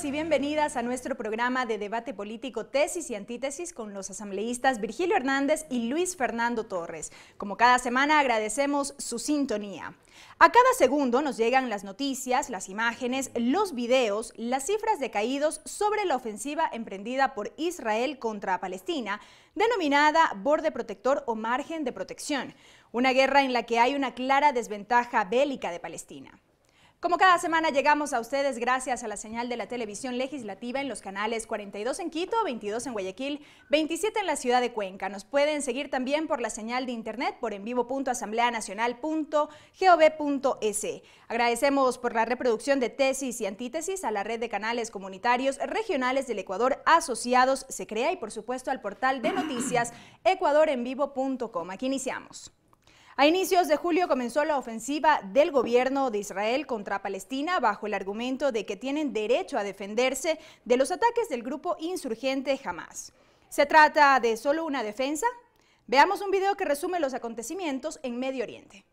y bienvenidas a nuestro programa de debate político Tesis y Antítesis con los asambleístas Virgilio Hernández y Luis Fernando Torres. Como cada semana agradecemos su sintonía. A cada segundo nos llegan las noticias, las imágenes, los videos, las cifras de caídos sobre la ofensiva emprendida por Israel contra Palestina, denominada borde protector o margen de protección, una guerra en la que hay una clara desventaja bélica de Palestina. Como cada semana llegamos a ustedes gracias a la señal de la televisión legislativa en los canales 42 en Quito, 22 en Guayaquil, 27 en la ciudad de Cuenca. Nos pueden seguir también por la señal de internet por envivo.asambleanacional.gov.es. Agradecemos por la reproducción de Tesis y Antítesis a la red de canales comunitarios regionales del Ecuador asociados Se Crea y por supuesto al portal de noticias ecuadorenvivo.com. Aquí iniciamos. A inicios de julio comenzó la ofensiva del gobierno de Israel contra Palestina bajo el argumento de que tienen derecho a defenderse de los ataques del grupo insurgente Hamás. ¿Se trata de solo una defensa? Veamos un video que resume los acontecimientos en Medio Oriente.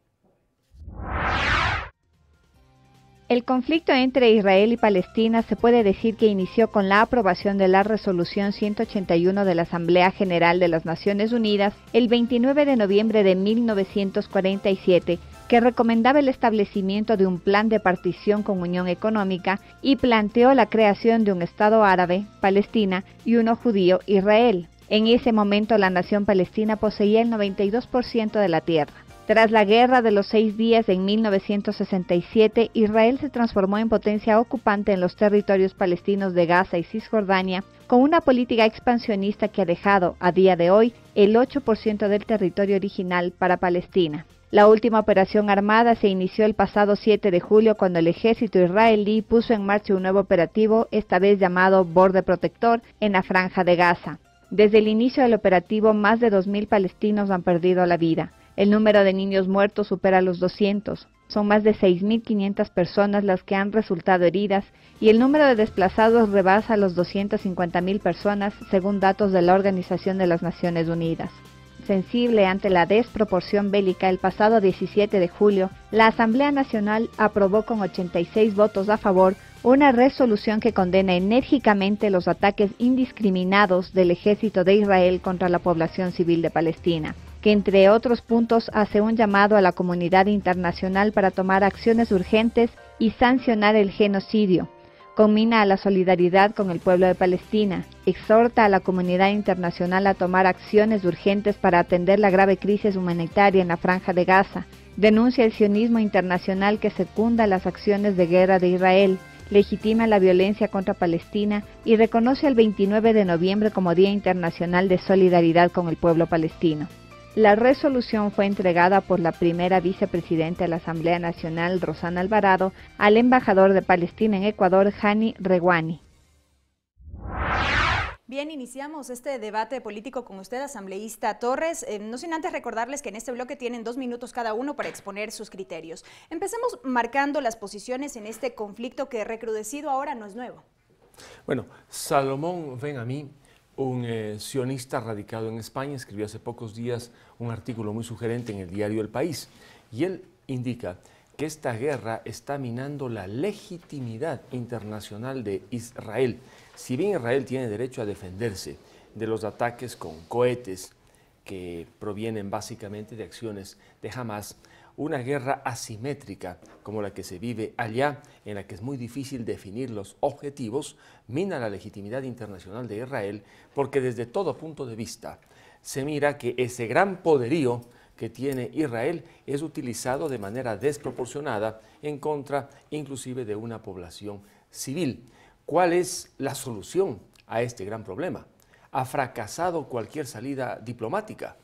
El conflicto entre Israel y Palestina se puede decir que inició con la aprobación de la Resolución 181 de la Asamblea General de las Naciones Unidas el 29 de noviembre de 1947, que recomendaba el establecimiento de un plan de partición con unión económica y planteó la creación de un Estado árabe, Palestina, y uno judío, Israel. En ese momento la nación palestina poseía el 92% de la tierra. Tras la Guerra de los 6 días en 1967, Israel se transformó en potencia ocupante en los territorios palestinos de Gaza y Cisjordania, con una política expansionista que ha dejado, a día de hoy, el 8% del territorio original para Palestina. La última operación armada se inició el pasado 7 de julio cuando el ejército israelí puso en marcha un nuevo operativo, esta vez llamado Borde Protector, en la Franja de Gaza. Desde el inicio del operativo, más de 2.000 palestinos han perdido la vida. El número de niños muertos supera los 200. Son más de 6.500 personas las que han resultado heridas y el número de desplazados rebasa los 250.000 personas, según datos de la Organización de las Naciones Unidas. Sensible ante la desproporción bélica, el pasado 17 de julio, la Asamblea Nacional aprobó con 86 votos a favor una resolución que condena enérgicamente los ataques indiscriminados del ejército de Israel contra la población civil de Palestina, que entre otros puntos hace un llamado a la comunidad internacional para tomar acciones urgentes y sancionar el genocidio. Conmina a la solidaridad con el pueblo de Palestina, exhorta a la comunidad internacional a tomar acciones urgentes para atender la grave crisis humanitaria en la Franja de Gaza, denuncia el sionismo internacional que secunda las acciones de guerra de Israel, legitima la violencia contra Palestina y reconoce el 29 de noviembre como Día Internacional de Solidaridad con el pueblo palestino. La resolución fue entregada por la primera vicepresidenta de la Asamblea Nacional, Rosana Alvarado, al embajador de Palestina en Ecuador, Hani Rewani. Bien, iniciamos este debate político con usted, asambleísta Torres. No sin antes recordarles que en este bloque tienen 2 minutos cada uno para exponer sus criterios. Empecemos marcando las posiciones en este conflicto que recrudecido ahora no es nuevo. Bueno, Salomón Ben-Ami, un sionista radicado en España, escribió hace pocos días un artículo muy sugerente en el diario El País, y él indica que esta guerra está minando la legitimidad internacional de Israel. Si bien Israel tiene derecho a defenderse de los ataques con cohetes que provienen básicamente de acciones de Hamás, una guerra asimétrica como la que se vive allá, en la que es muy difícil definir los objetivos, mina la legitimidad internacional de Israel, porque desde todo punto de vista se mira que ese gran poderío que tiene Israel es utilizado de manera desproporcionada en contra inclusive de una población civil. ¿Cuál es la solución a este gran problema? ¿Ha fracasado cualquier salida diplomática?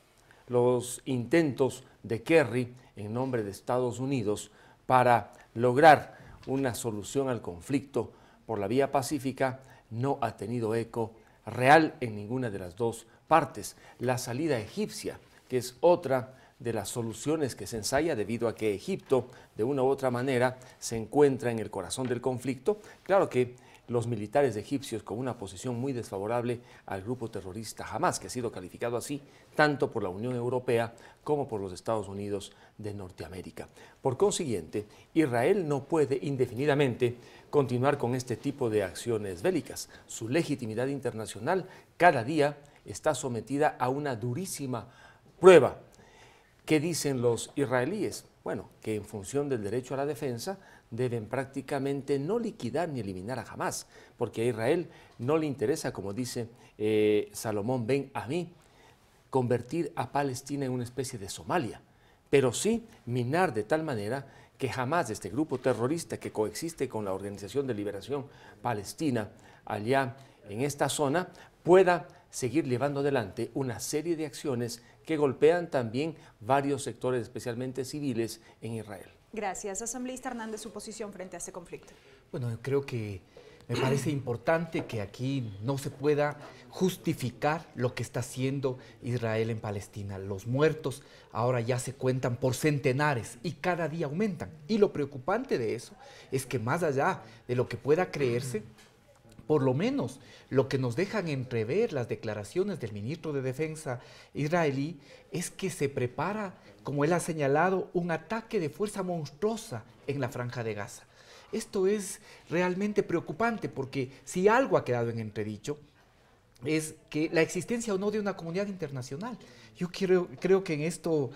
Los intentos de Kerry en nombre de Estados Unidos para lograr una solución al conflicto por la vía pacífica no ha tenido eco real en ninguna de las dos partes. La salida egipcia, que es otra de las soluciones que se ensaya debido a que Egipto de una u otra manera se encuentra en el corazón del conflicto. Claro que los militares egipcios con una posición muy desfavorable al grupo terrorista Hamás, que ha sido calificado así tanto por la Unión Europea como por los Estados Unidos de Norteamérica. Por consiguiente, Israel no puede indefinidamente continuar con este tipo de acciones bélicas. Su legitimidad internacional cada día está sometida a una durísima prueba. ¿Qué dicen los israelíes? Bueno, que en función del derecho a la defensa deben prácticamente no liquidar ni eliminar a Hamás, porque a Israel no le interesa, como dice Salomón Ben Amí, convertir a Palestina en una especie de Somalia, pero sí minar de tal manera que jamás este grupo terrorista que coexiste con la Organización de Liberación Palestina allá en esta zona pueda seguir llevando adelante una serie de acciones que golpean también varios sectores, especialmente civiles, en Israel. Gracias. Asambleísta Hernández, su posición frente a este conflicto. Bueno, creo que me parece importante que aquí no se pueda justificar lo que está haciendo Israel en Palestina. Los muertos ahora ya se cuentan por centenares y cada día aumentan. Y lo preocupante de eso es que más allá de lo que pueda creerse, por lo menos lo que nos dejan entrever las declaraciones del ministro de Defensa israelí es que se prepara, como él ha señalado, un ataque de fuerza monstruosa en la Franja de Gaza. Esto es realmente preocupante porque si algo ha quedado en entredicho es que la existencia o no de una comunidad internacional. Yo creo que en esto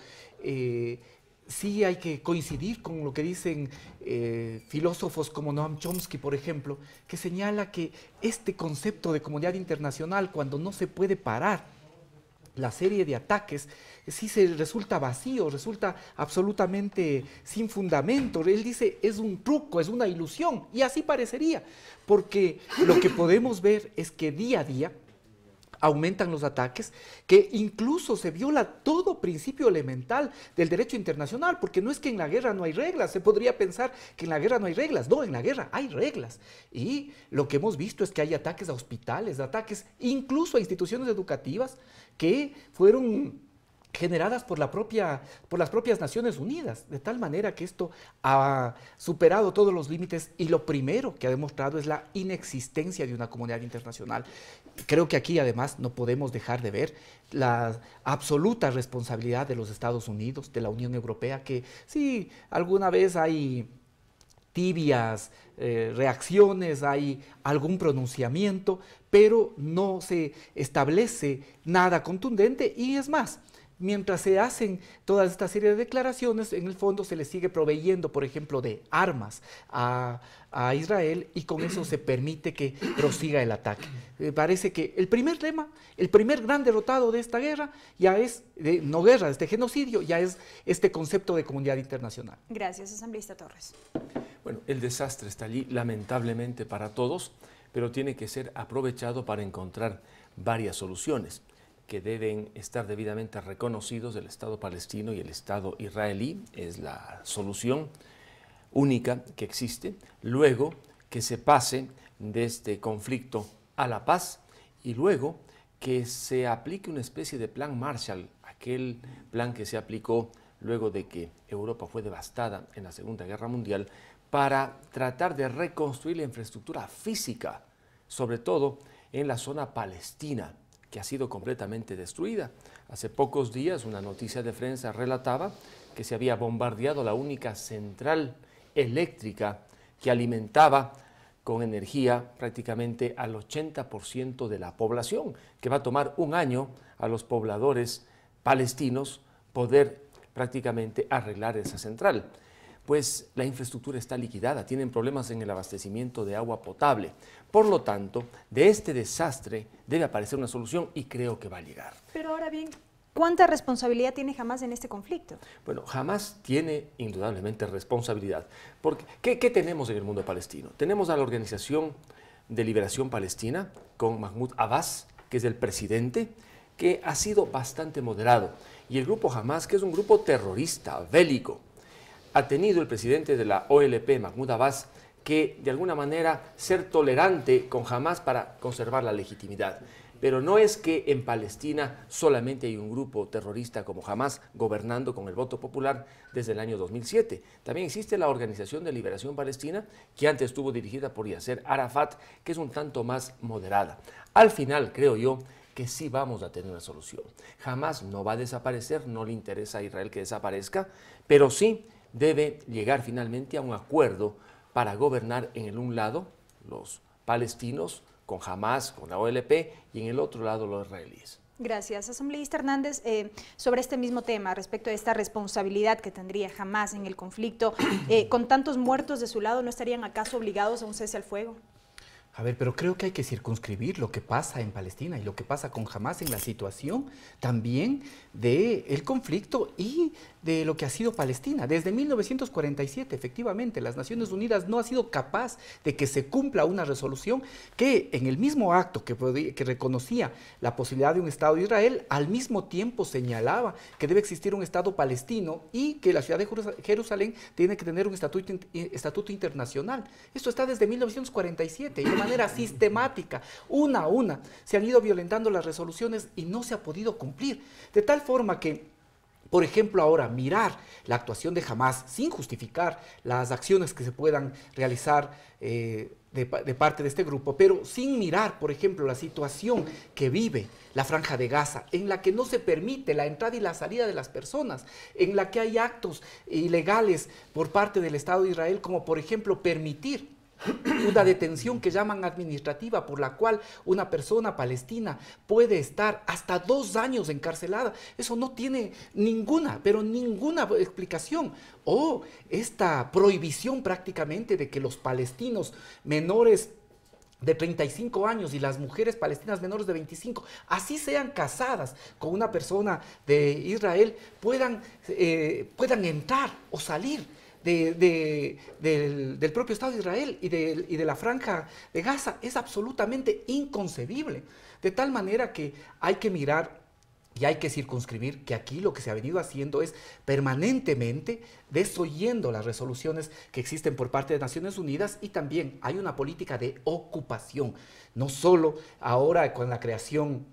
sí hay que coincidir con lo que dicen filósofos como Noam Chomsky, por ejemplo, que señala que este concepto de comunidad internacional, cuando no se puede parar la serie de ataques, sí se resulta vacío, resulta absolutamente sin fundamento. Él dice, es un truco, es una ilusión, y así parecería, porque lo que podemos ver es que día a día aumentan los ataques, que incluso se viola todo principio elemental del derecho internacional, porque no es que en la guerra no hay reglas, se podría pensar que en la guerra no hay reglas, no, en la guerra hay reglas, y lo que hemos visto es que hay ataques a hospitales, ataques incluso a instituciones educativas que fueron generadas por las propias Naciones Unidas, de tal manera que esto ha superado todos los límites y lo primero que ha demostrado es la inexistencia de una comunidad internacional. Creo que aquí además no podemos dejar de ver la absoluta responsabilidad de los Estados Unidos, de la Unión Europea, que sí, alguna vez hay tibias reacciones, hay algún pronunciamiento, pero no se establece nada contundente y es más, mientras se hacen toda esta serie de declaraciones, en el fondo se le sigue proveyendo, por ejemplo, de armas a Israel y con eso se permite que prosiga el ataque. Parece que el primer lema, el primer gran derrotado de esta guerra, ya es, no guerra, este genocidio, ya es este concepto de comunidad internacional. Gracias, asambleísta Torres. Bueno, el desastre está allí, lamentablemente para todos, pero tiene que ser aprovechado para encontrar varias soluciones que deben estar debidamente reconocidos del Estado palestino y el Estado israelí, es la solución única que existe, luego que se pase de este conflicto a la paz y luego que se aplique una especie de plan Marshall, aquel plan que se aplicó luego de que Europa fue devastada en la Segunda Guerra Mundial, para tratar de reconstruir la infraestructura física, sobre todo en la zona palestina, que ha sido completamente destruida. Hace pocos días una noticia de prensa relataba que se había bombardeado la única central eléctrica que alimentaba con energía prácticamente al 80% de la población, que va a tomar un año a los pobladores palestinos poder prácticamente arreglar esa central. Pues la infraestructura está liquidada, tienen problemas en el abastecimiento de agua potable. Por lo tanto, de este desastre debe aparecer una solución y creo que va a llegar. Pero ahora bien, ¿cuánta responsabilidad tiene Hamás en este conflicto? Bueno, Hamás tiene indudablemente responsabilidad. Porque, ¿qué tenemos en el mundo palestino? Tenemos a la Organización de Liberación Palestina con Mahmoud Abbas, que es el presidente, que ha sido bastante moderado. Y el grupo Hamás, que es un grupo terrorista, bélico. Ha tenido el presidente de la OLP, Mahmoud Abbas, que de alguna manera ser tolerante con Hamás para conservar la legitimidad. Pero no es que en Palestina solamente hay un grupo terrorista como Hamas gobernando con el voto popular desde el año 2007. También existe la Organización de Liberación Palestina, que antes estuvo dirigida por Yasser Arafat, que es un tanto más moderada. Al final, creo yo, que sí vamos a tener una solución. Hamas no va a desaparecer, no le interesa a Israel que desaparezca, pero sí debe llegar finalmente a un acuerdo para gobernar en el un lado los palestinos con Hamas, con la OLP, y en el otro lado los israelíes. Gracias. Asambleísta Hernández, sobre este mismo tema, respecto a esta responsabilidad que tendría Hamas en el conflicto, con tantos muertos de su lado, ¿no estarían acaso obligados a un cese al fuego? A ver, pero creo que hay que circunscribir lo que pasa en Palestina y lo que pasa con Hamas en la situación también del conflicto y de lo que ha sido Palestina. Desde 1947, efectivamente, las Naciones Unidas no ha sido capaz de que se cumpla una resolución que en el mismo acto que reconocía la posibilidad de un Estado de Israel, al mismo tiempo señalaba que debe existir un Estado palestino y que la ciudad de Jerusalén tiene que tener un estatuto internacional. Esto está desde 1947 y de manera sistemática, una a una, se han ido violentando las resoluciones y no se ha podido cumplir. De tal forma que, por ejemplo, ahora mirar la actuación de Hamas sin justificar las acciones que se puedan realizar de parte de este grupo, pero sin mirar, por ejemplo, la situación que vive la Franja de Gaza, en la que no se permite la entrada y la salida de las personas, en la que hay actos ilegales por parte del Estado de Israel, como por ejemplo permitir una detención que llaman administrativa, por la cual una persona palestina puede estar hasta 2 años encarcelada. Eso no tiene ninguna, pero ninguna explicación. O esta prohibición prácticamente de que los palestinos menores de 35 años y las mujeres palestinas menores de 25, así sean casadas con una persona de Israel, puedan entrar o salir del propio Estado de Israel y de la Franja de Gaza. Es absolutamente inconcebible. De tal manera que hay que mirar y hay que circunscribir que aquí lo que se ha venido haciendo es permanentemente desoyendo las resoluciones que existen por parte de Naciones Unidas, y también hay una política de ocupación. No solo ahora con la creación,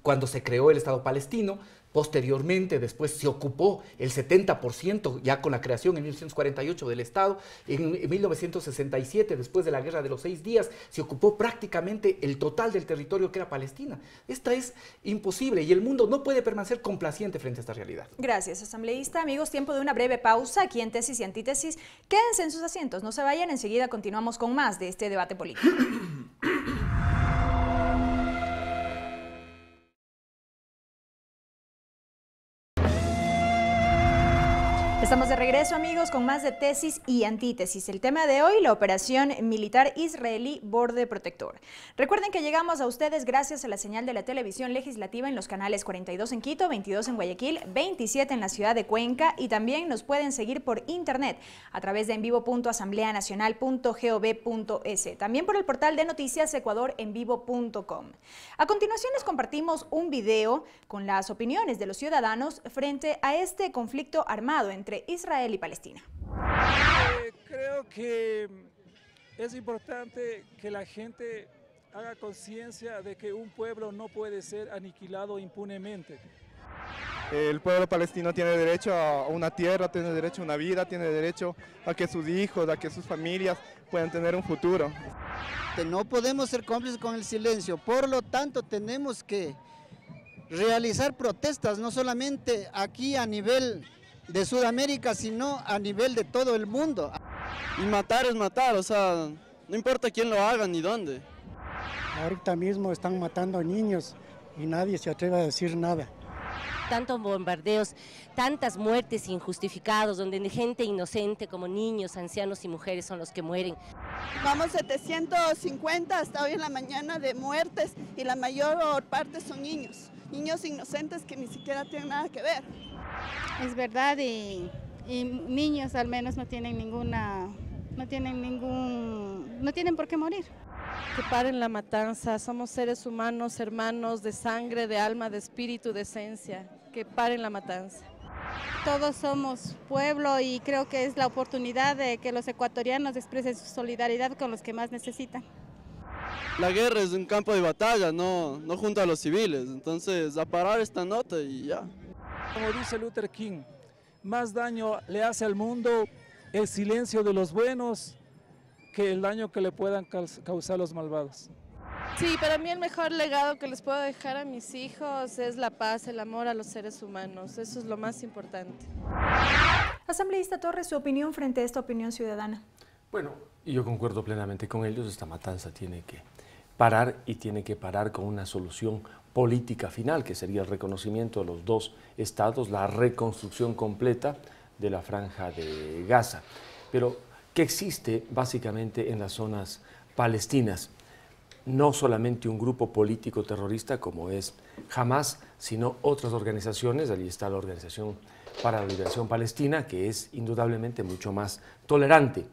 cuando se creó el Estado palestino, posteriormente, después se ocupó el 70% ya con la creación en 1948 del Estado. En 1967, después de la Guerra de los 6 días, se ocupó prácticamente el total del territorio que era Palestina. Esta es imposible y el mundo no puede permanecer complaciente frente a esta realidad. Gracias, asambleísta. Amigos, tiempo de una breve pausa aquí en Tesis y Antítesis. Quédense en sus asientos, no se vayan, enseguida continuamos con más de este debate político. Estamos de regreso, amigos, con más de Tesis y Antítesis. El tema de hoy, la operación militar israelí Borde Protector. Recuerden que llegamos a ustedes gracias a la señal de la televisión legislativa en los canales 42 en Quito, 22 en Guayaquil, 27 en la ciudad de Cuenca, y también nos pueden seguir por internet a través de envivo.asambleanacional.gov.es, también por el portal de noticias ecuadorenvivo.com. A continuación les compartimos un video con las opiniones de los ciudadanos frente a este conflicto armado entre Israel y Palestina. Creo que es importante que la gente haga conciencia de que un pueblo no puede ser aniquilado impunemente. El pueblo palestino tiene derecho a una tierra, tiene derecho a una vida, tiene derecho a que sus hijos, a que sus familias puedan tener un futuro. No podemos ser cómplices con el silencio, por lo tanto tenemos que realizar protestas, no solamente aquí a nivel de Sudamérica, sino a nivel de todo el mundo. Y matar es matar, o sea, no importa quién lo haga ni dónde. Ahorita mismo están matando a niños y nadie se atreve a decir nada. Tantos bombardeos, tantas muertes injustificadas, donde gente inocente como niños, ancianos y mujeres son los que mueren. Vamos 750 hasta hoy en la mañana de muertes y la mayor parte son niños inocentes que ni siquiera tienen nada que ver. Es verdad, y niños al menos no tienen por qué morir. Que paren la matanza, somos seres humanos, hermanos de sangre, de alma, de espíritu, de esencia. Que paren la matanza. Todos somos pueblo y creo que es la oportunidad de que los ecuatorianos expresen su solidaridad con los que más necesitan. La guerra es un campo de batalla, no junto a los civiles. Entonces, a parar esta nota y ya. Como dice Luther King, más daño le hace al mundo el silencio de los buenos que el daño que le puedan causar los malvados. Sí, para mí el mejor legado que les puedo dejar a mis hijos es la paz, el amor a los seres humanos. Eso es lo más importante. Asambleísta Torres, su opinión frente a esta opinión ciudadana. Bueno, yo concuerdo plenamente con ellos. Esta matanza tiene que parar y tiene que parar con una solución política final, que sería el reconocimiento de los dos estados, la reconstrucción completa de la Franja de Gaza. Pero, ¿qué existe básicamente en las zonas palestinas? No solamente un grupo político terrorista como es Hamas, sino otras organizaciones. Allí está la Organización para la Liberación Palestina, que es indudablemente mucho más tolerante.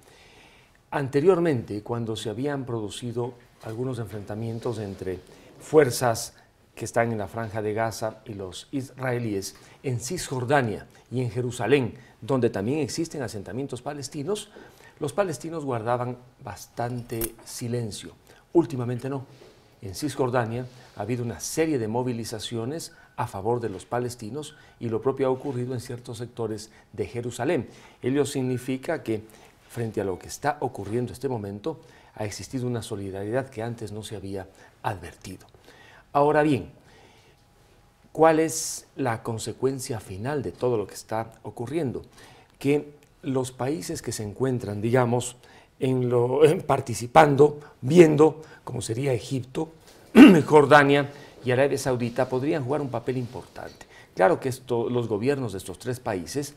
Anteriormente, cuando se habían producido algunos enfrentamientos entre fuerzas que están en la Franja de Gaza y los israelíes, en Cisjordania y en Jerusalén, donde también existen asentamientos palestinos, los palestinos guardaban bastante silencio. Últimamente no. En Cisjordania ha habido una serie de movilizaciones a favor de los palestinos y lo propio ha ocurrido en ciertos sectores de Jerusalén. Ello significa que frente a lo que está ocurriendo en este momento ha existido una solidaridad que antes no se había advertido. Ahora bien, ¿cuál es la consecuencia final de todo lo que está ocurriendo? Que los países que se encuentran, digamos, participando, viendo, como sería Egipto, Jordania y Arabia Saudita, podrían jugar un papel importante. Claro que los gobiernos de estos tres países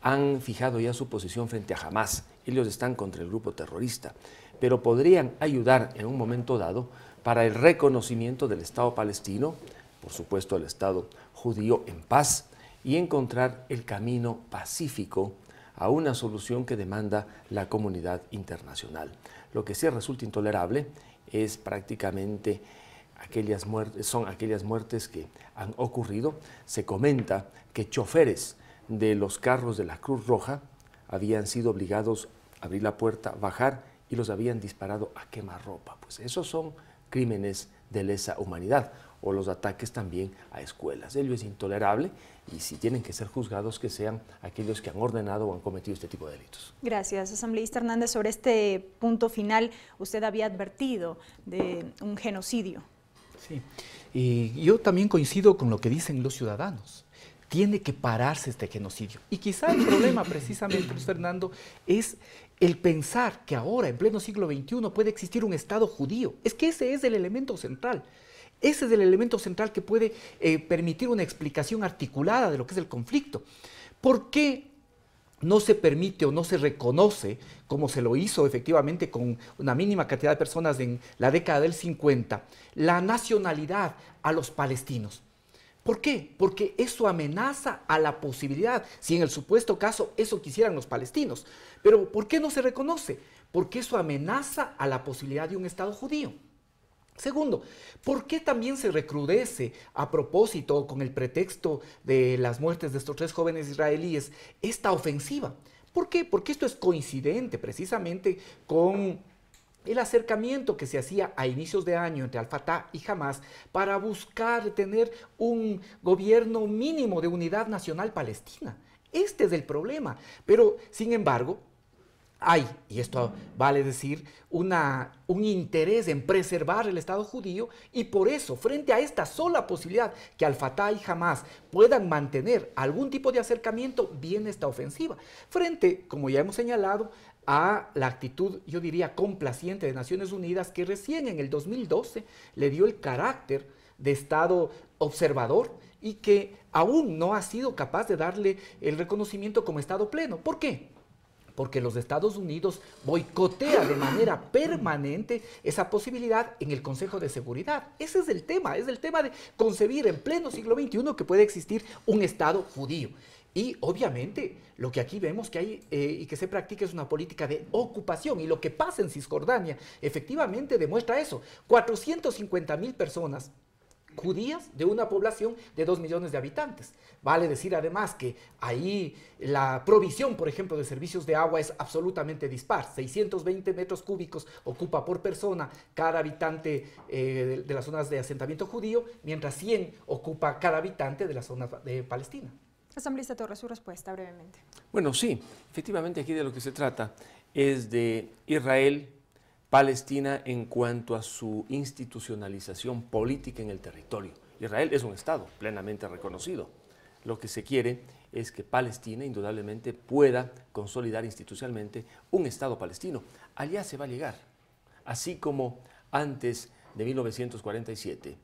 han fijado ya su posición frente a Hamas. Ellos están contra el grupo terrorista, pero podrían ayudar en un momento dado para el reconocimiento del Estado palestino, por supuesto el Estado judío en paz, y encontrar el camino pacífico a una solución que demanda la comunidad internacional. Lo que sí resulta intolerable es prácticamente son aquellas muertes que han ocurrido. Se comenta que choferes de los carros de la Cruz Roja habían sido obligados a abrir la puerta, bajar y los habían disparado a quemarropa. Pues esos son crímenes de lesa humanidad, o los ataques también a escuelas. Ello es intolerable y si tienen que ser juzgados, que sean aquellos que han ordenado o han cometido este tipo de delitos. Gracias, asambleísta Hernández. Sobre este punto final, usted había advertido de un genocidio. Sí, y yo también coincido con lo que dicen los ciudadanos. Tiene que pararse este genocidio. Y quizá el problema precisamente, Luis Fernando, es el pensar que ahora, en pleno siglo XXI, puede existir un Estado judío. Es que ese es el elemento central. Ese es el elemento central que puede permitir una explicación articulada de lo que es el conflicto. ¿Por qué no se permite o no se reconoce, como se lo hizo efectivamente con una mínima cantidad de personas en la década del 50, la nacionalidad a los palestinos? ¿Por qué? Porque eso amenaza a la posibilidad, si en el supuesto caso eso quisieran los palestinos. Pero ¿por qué no se reconoce? Porque eso amenaza a la posibilidad de un Estado judío. Segundo, ¿por qué también se recrudece a propósito, con el pretexto de las muertes de estos tres jóvenes israelíes, esta ofensiva? ¿Por qué? Porque esto es coincidente precisamente con el acercamiento que se hacía a inicios de año entre Al-Fatah y Hamas para buscar tener un gobierno mínimo de unidad nacional palestina. Este es el problema. Pero, sin embargo, hay, y esto vale decir, un interés en preservar el Estado judío, y por eso, frente a esta sola posibilidad que Al-Fatah y Hamas puedan mantener algún tipo de acercamiento, viene esta ofensiva. Frente, como ya hemos señalado, a la actitud, yo diría, complaciente de Naciones Unidas, que recién en el 2012 le dio el carácter de Estado observador y que aún no ha sido capaz de darle el reconocimiento como Estado pleno. ¿Por qué? Porque los Estados Unidos boicotea de manera permanente esa posibilidad en el Consejo de Seguridad. Ese es el tema de concebir en pleno siglo XXI que puede existir un Estado judío. Y obviamente lo que aquí vemos que hay y que se practica es una política de ocupación, y lo que pasa en Cisjordania efectivamente demuestra eso. 450.000 personas judías de una población de 2 millones de habitantes. Vale decir además que ahí la provisión, por ejemplo, de servicios de agua es absolutamente dispar. 620 metros cúbicos ocupa por persona cada habitante de las zonas de asentamiento judío, mientras 100 ocupa cada habitante de la zona de Palestina. Asambleísta Torres, su respuesta brevemente. Bueno, sí, efectivamente aquí de lo que se trata es de Israel, Palestina en cuanto a su institucionalización política en el territorio. Israel es un Estado plenamente reconocido. Lo que se quiere es que Palestina indudablemente pueda consolidar institucionalmente un Estado palestino. Allá se va a llegar, así como antes de 1947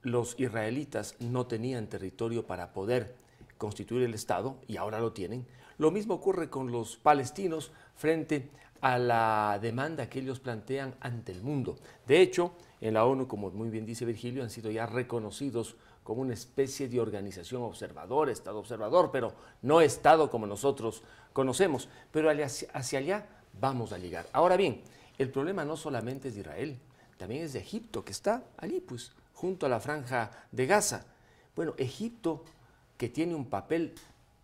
los israelitas no tenían territorio para poder constituir el Estado y ahora lo tienen. Lo mismo ocurre con los palestinos frente a la demanda que ellos plantean ante el mundo. De hecho, en la ONU, como muy bien dice Virgilio, han sido ya reconocidos como una especie de organización observadora, Estado observador, pero no Estado como nosotros conocemos. Pero hacia allá vamos a llegar. Ahora bien, el problema no solamente es de Israel, también es de Egipto, que está allí, pues, junto a la franja de Gaza. Bueno, Egipto, que tiene un papel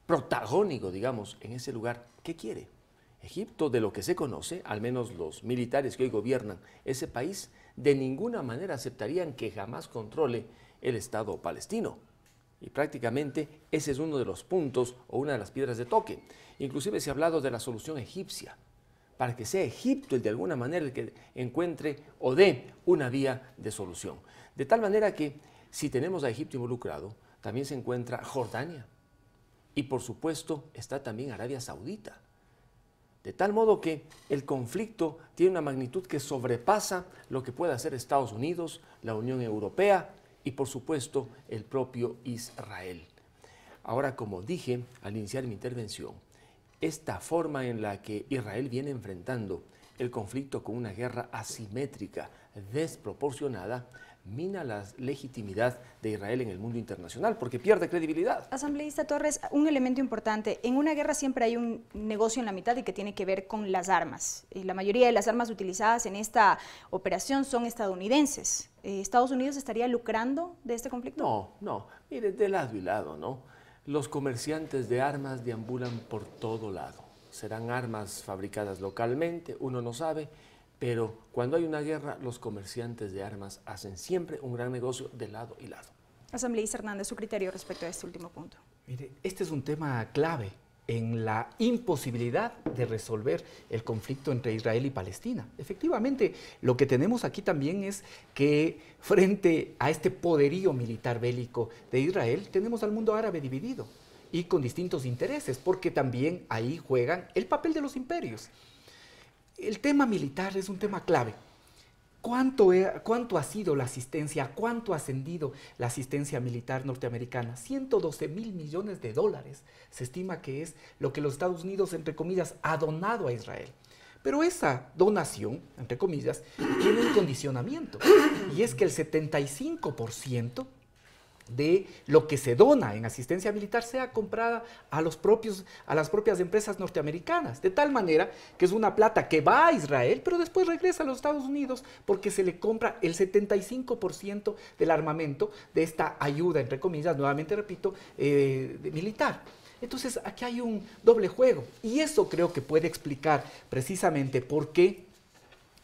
protagónico, digamos, en ese lugar, ¿qué quiere? Egipto, de lo que se conoce, al menos los militares que hoy gobiernan ese país, de ninguna manera aceptarían que jamás controle el Estado palestino. Y prácticamente ese es uno de los puntos o una de las piedras de toque. Inclusive se ha hablado de la solución egipcia, para que sea Egipto el de alguna manera el que encuentre o dé una vía de solución. De tal manera que si tenemos a Egipto involucrado, también se encuentra Jordania y por supuesto está también Arabia Saudita. De tal modo que el conflicto tiene una magnitud que sobrepasa lo que pueda hacer Estados Unidos, la Unión Europea y por supuesto el propio Israel. Ahora, como dije al iniciar mi intervención, esta forma en la que Israel viene enfrentando el conflicto con una guerra asimétrica, desproporcionada, mina la legitimidad de Israel en el mundo internacional, porque pierde credibilidad. Asambleísta Torres, un elemento importante, en una guerra siempre hay un negocio en la mitad y que tiene que ver con las armas. Y la mayoría de las armas utilizadas en esta operación son estadounidenses. ¿Estados Unidos estaría lucrando de este conflicto? No, mire, de lado y lado, ¿no? Los comerciantes de armas deambulan por todo lado. Serán armas fabricadas localmente, uno no sabe, pero cuando hay una guerra, los comerciantes de armas hacen siempre un gran negocio de lado y lado. Asambleísta Hernández, su criterio respecto a este último punto. Mire, este es un tema clave en la imposibilidad de resolver el conflicto entre Israel y Palestina. Efectivamente, lo que tenemos aquí también es que frente a este poderío militar bélico de Israel, tenemos al mundo árabe dividido y con distintos intereses, porque también ahí juegan el papel de los imperios. El tema militar es un tema clave. ¿Cuánto ha sido la asistencia? ¿Cuánto ha ascendido la asistencia militar norteamericana? 112.000 millones de dólares se estima que es lo que los Estados Unidos, entre comillas, ha donado a Israel. Pero esa donación, entre comillas, tiene un condicionamiento, y es que el 75% de lo que se dona en asistencia militar sea comprada a las propias empresas norteamericanas, de tal manera que es una plata que va a Israel, pero después regresa a los Estados Unidos porque se le compra el 75% del armamento de esta ayuda, entre comillas, nuevamente repito, militar. Entonces aquí hay un doble juego y eso creo que puede explicar precisamente por qué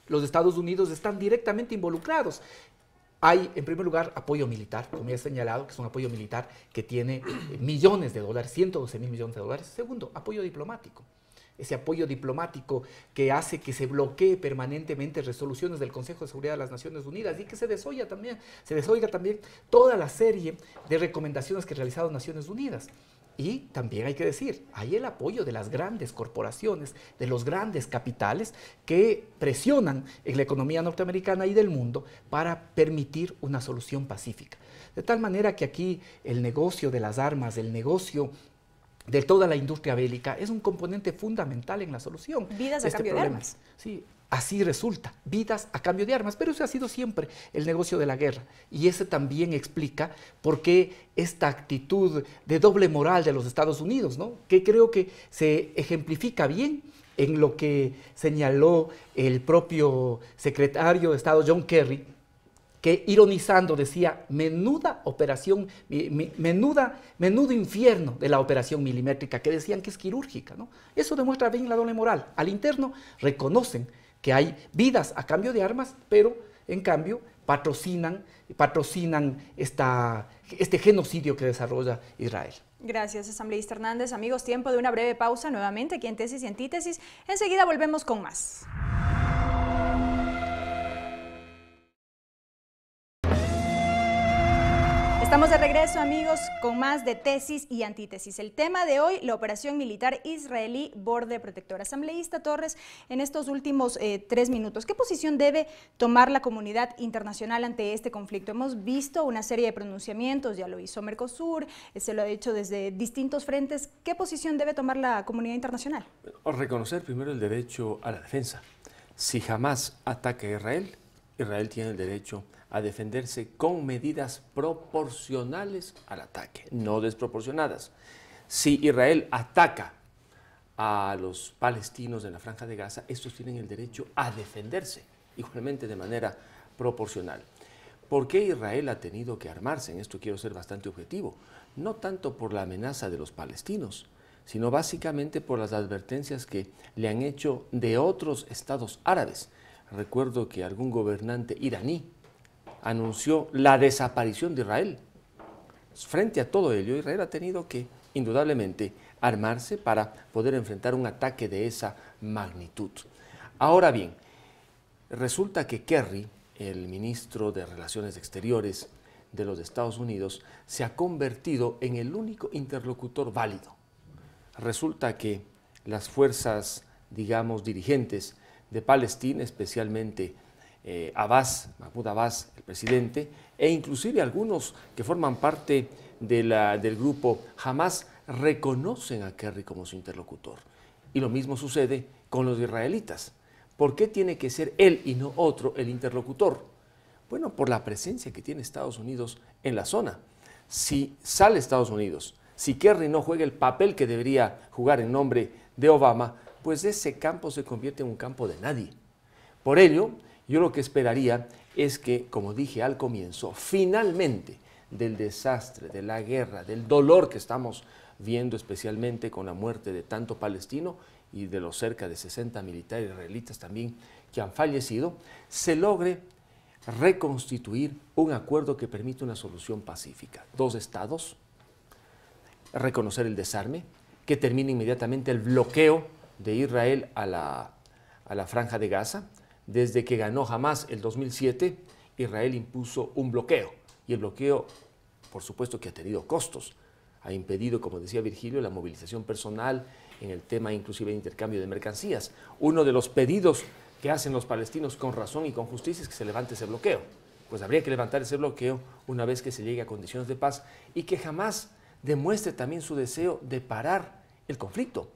los Estados Unidos están directamente involucrados. Hay, en primer lugar, apoyo militar, como ya he señalado, que es un apoyo militar que tiene millones de dólares, 112.000 millones de dólares. Segundo, apoyo diplomático. Ese apoyo diplomático que hace que se bloquee permanentemente resoluciones del Consejo de Seguridad de las Naciones Unidas y que se desoiga también toda la serie de recomendaciones que ha realizado Naciones Unidas. Y también hay que decir, hay el apoyo de las grandes corporaciones, de los grandes capitales que presionan en la economía norteamericana y del mundo para permitir una solución pacífica. De tal manera que aquí el negocio de las armas, el negocio de toda la industria bélica es un componente fundamental en la solución. Vidas a cambio de armas. Sí. Así resulta, vidas a cambio de armas, pero eso ha sido siempre el negocio de la guerra y ese también explica por qué esta actitud de doble moral de los Estados Unidos, ¿no? Que creo que se ejemplifica bien en lo que señaló el propio secretario de Estado John Kerry, que ironizando decía, menuda operación, menudo infierno de la operación milimétrica, que decían que es quirúrgica, ¿no? Eso demuestra bien la doble moral. Al interno reconocen que hay vidas a cambio de armas, pero en cambio patrocinan este genocidio que desarrolla Israel. Gracias, asambleísta Hernández. Amigos, tiempo de una breve pausa nuevamente aquí en Tesis y Antítesis. Enseguida volvemos con más. Estamos de regreso, amigos, con más de Tesis y Antítesis. El tema de hoy, la operación militar israelí Borde Protector. Asambleísta Torres, en estos últimos 3 minutos, ¿qué posición debe tomar la comunidad internacional ante este conflicto? Hemos visto una serie de pronunciamientos, ya lo hizo Mercosur, se lo ha hecho desde distintos frentes. ¿Qué posición debe tomar la comunidad internacional? Reconocer primero el derecho a la defensa. Si Hamás ataca a Israel, Israel tiene el derecho a defenderse con medidas proporcionales al ataque, no desproporcionadas. Si Israel ataca a los palestinos en la Franja de Gaza, estos tienen el derecho a defenderse, igualmente de manera proporcional. ¿Por qué Israel ha tenido que armarse? En esto quiero ser bastante objetivo. No tanto por la amenaza de los palestinos, sino básicamente por las advertencias que le han hecho de otros estados árabes. Recuerdo que algún gobernante iraní anunció la desaparición de Israel. Frente a todo ello, Israel ha tenido que, indudablemente, armarse para poder enfrentar un ataque de esa magnitud. Ahora bien, resulta que Kerry, el ministro de Relaciones Exteriores de los Estados Unidos, se ha convertido en el único interlocutor válido. Resulta que las fuerzas, digamos, dirigentes de Palestina, especialmente Mahmoud Abbas, el presidente, e inclusive algunos que forman parte del grupo Hamás, reconocen a Kerry como su interlocutor. Y lo mismo sucede con los israelitas. ¿Por qué tiene que ser él y no otro el interlocutor? Bueno, por la presencia que tiene Estados Unidos en la zona. Si sale Estados Unidos, si Kerry no juega el papel que debería jugar en nombre de Obama, pues ese campo se convierte en un campo de nadie. Por ello, yo lo que esperaría es que, como dije al comienzo, finalmente del desastre, de la guerra, del dolor que estamos viendo, especialmente con la muerte de tanto palestino y de los cerca de 60 militares israelitas también que han fallecido, se logre reconstituir un acuerdo que permita una solución pacífica. 2 estados, reconocer el desarme, que termine inmediatamente el bloqueo de Israel a la Franja de Gaza. Desde que ganó Hamás el 2007, Israel impuso un bloqueo, y el bloqueo, por supuesto que ha tenido costos, ha impedido, como decía Virgilio, la movilización personal en el tema inclusive de intercambio de mercancías. Uno de los pedidos que hacen los palestinos con razón y con justicia es que se levante ese bloqueo. Pues habría que levantar ese bloqueo una vez que se llegue a condiciones de paz y que Hamás demuestre también su deseo de parar el conflicto.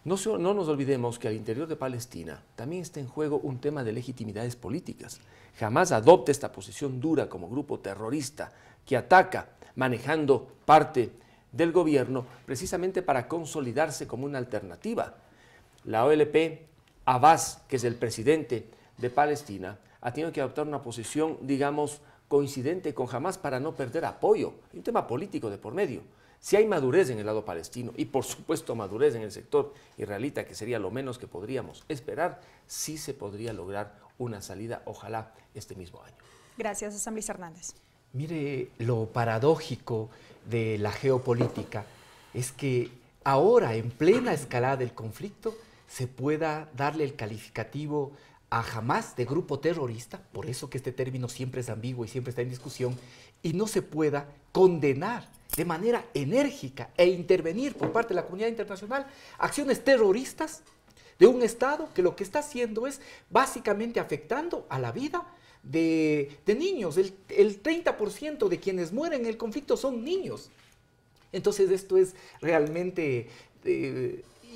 No nos olvidemos que al interior de Palestina también está en juego un tema de legitimidades políticas. Hamás adopta esta posición dura como grupo terrorista que ataca manejando parte del gobierno precisamente para consolidarse como una alternativa. La OLP, Abbas, que es el presidente de Palestina, ha tenido que adoptar una posición, digamos, coincidente con Hamás para no perder apoyo. Hay un tema político de por medio. Si hay madurez en el lado palestino y por supuesto madurez en el sector israelita, que sería lo menos que podríamos esperar, sí se podría lograr una salida, ojalá este mismo año. Gracias, asambleísta Hernández. Mire, lo paradójico de la geopolítica es que ahora, en plena escalada del conflicto, se pueda darle el calificativo a Hamás de grupo terrorista, por eso que este término siempre es ambiguo y siempre está en discusión, y no se pueda condenar de manera enérgica e intervenir por parte de la comunidad internacional acciones terroristas de un Estado que lo que está haciendo es básicamente afectando a la vida de niños. El 30% de quienes mueren en el conflicto son niños. Entonces esto es realmente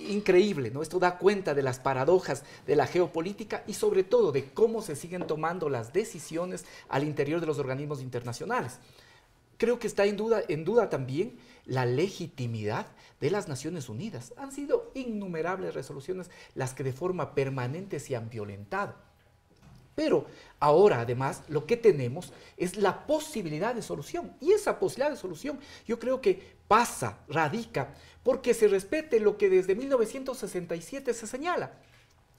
increíble, ¿no? Esto da cuenta de las paradojas de la geopolítica y sobre todo de cómo se siguen tomando las decisiones al interior de los organismos internacionales. Creo que está en duda también la legitimidad de las Naciones Unidas. Han sido innumerables resoluciones las que de forma permanente se han violentado. Pero ahora, además, lo que tenemos es la posibilidad de solución. Y esa posibilidad de solución yo creo que radica, porque se respete lo que desde 1967 se señala,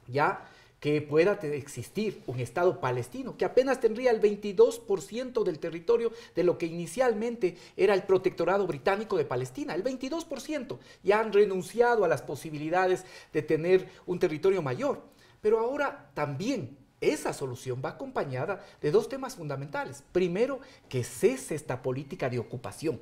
ya que pueda existir un Estado palestino, que apenas tendría el 22% del territorio de lo que inicialmente era el protectorado británico de Palestina. El 22% ya han renunciado a las posibilidades de tener un territorio mayor. Pero ahora también esa solución va acompañada de dos temas fundamentales. Primero, que cese esta política de ocupación.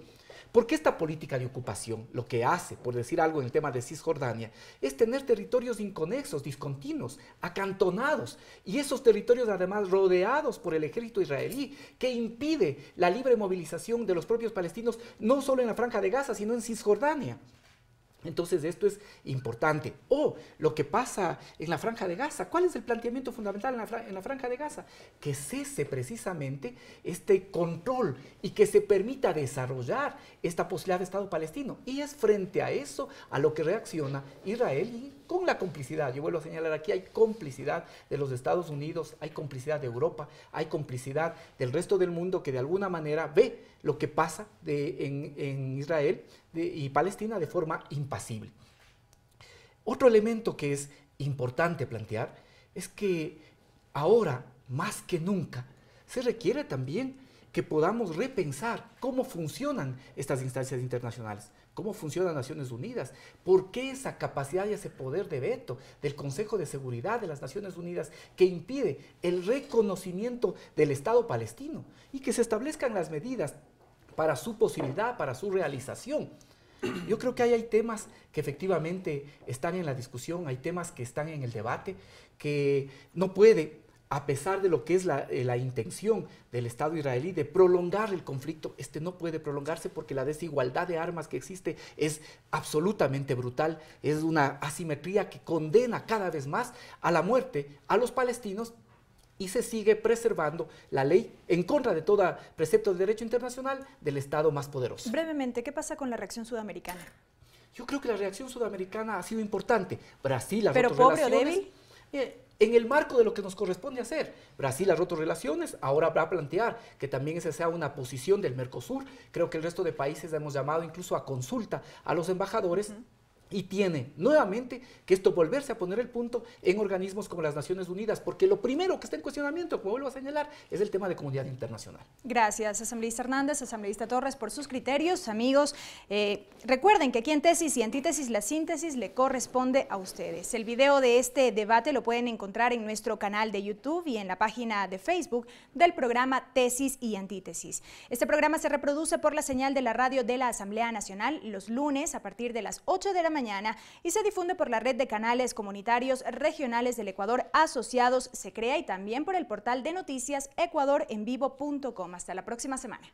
Porque esta política de ocupación lo que hace, por decir algo en el tema de Cisjordania, es tener territorios inconexos, discontinuos, acantonados, y esos territorios además rodeados por el ejército israelí, que impide la libre movilización de los propios palestinos, no solo en la Franja de Gaza, sino en Cisjordania. Entonces esto es importante. Lo que pasa en la Franja de Gaza. ¿Cuál es el planteamiento fundamental en la Franja de Gaza? Que cese precisamente este control y que se permita desarrollar esta posibilidad de Estado palestino. Y es frente a eso a lo que reacciona Israel, y con la complicidad, yo vuelvo a señalar aquí, hay complicidad de los Estados Unidos, hay complicidad de Europa, hay complicidad del resto del mundo que de alguna manera ve lo que pasa en Israel y Palestina de forma impasible. Otro elemento que es importante plantear es que ahora, más que nunca, se requiere también que podamos repensar cómo funcionan estas instancias internacionales, cómo funciona Naciones Unidas, por qué esa capacidad y ese poder de veto del Consejo de Seguridad de las Naciones Unidas que impide el reconocimiento del Estado palestino y que se establezcan las medidas para su posibilidad, para su realización. Yo creo que hay temas que efectivamente están en la discusión, hay temas que están en el debate, que no puede, a pesar de lo que es la intención del Estado israelí de prolongar el conflicto, no puede prolongarse porque la desigualdad de armas que existe es absolutamente brutal, es una asimetría que condena cada vez más a la muerte a los palestinos, y se sigue preservando la ley en contra de todo precepto de derecho internacional del Estado más poderoso. Brevemente, ¿qué pasa con la reacción sudamericana? Yo creo que la reacción sudamericana ha sido importante. Brasil ha ¿Pero roto pobre o relaciones. débil? En el marco de lo que nos corresponde hacer. Brasil ha roto relaciones, ahora va a plantear que también esa sea una posición del Mercosur. Creo que el resto de países hemos llamado incluso a consulta a los embajadores. Y tiene nuevamente que esto volverse a poner el punto en organismos como las Naciones Unidas, porque lo primero que está en cuestionamiento, como vuelvo a señalar, es el tema de comunidad internacional. Gracias, asambleísta Hernández, asambleísta Torres, por sus criterios. Amigos, recuerden que aquí en Tesis y Antítesis la síntesis le corresponde a ustedes. El video de este debate lo pueden encontrar en nuestro canal de YouTube y en la página de Facebook del programa Tesis y Antítesis. Este programa se reproduce por la señal de la radio de la Asamblea Nacional los lunes a partir de las 8 de la mañana y se difunde por la red de canales comunitarios regionales del Ecuador asociados, se crea, y también por el portal de noticias ecuadorenvivo.com. Hasta la próxima semana.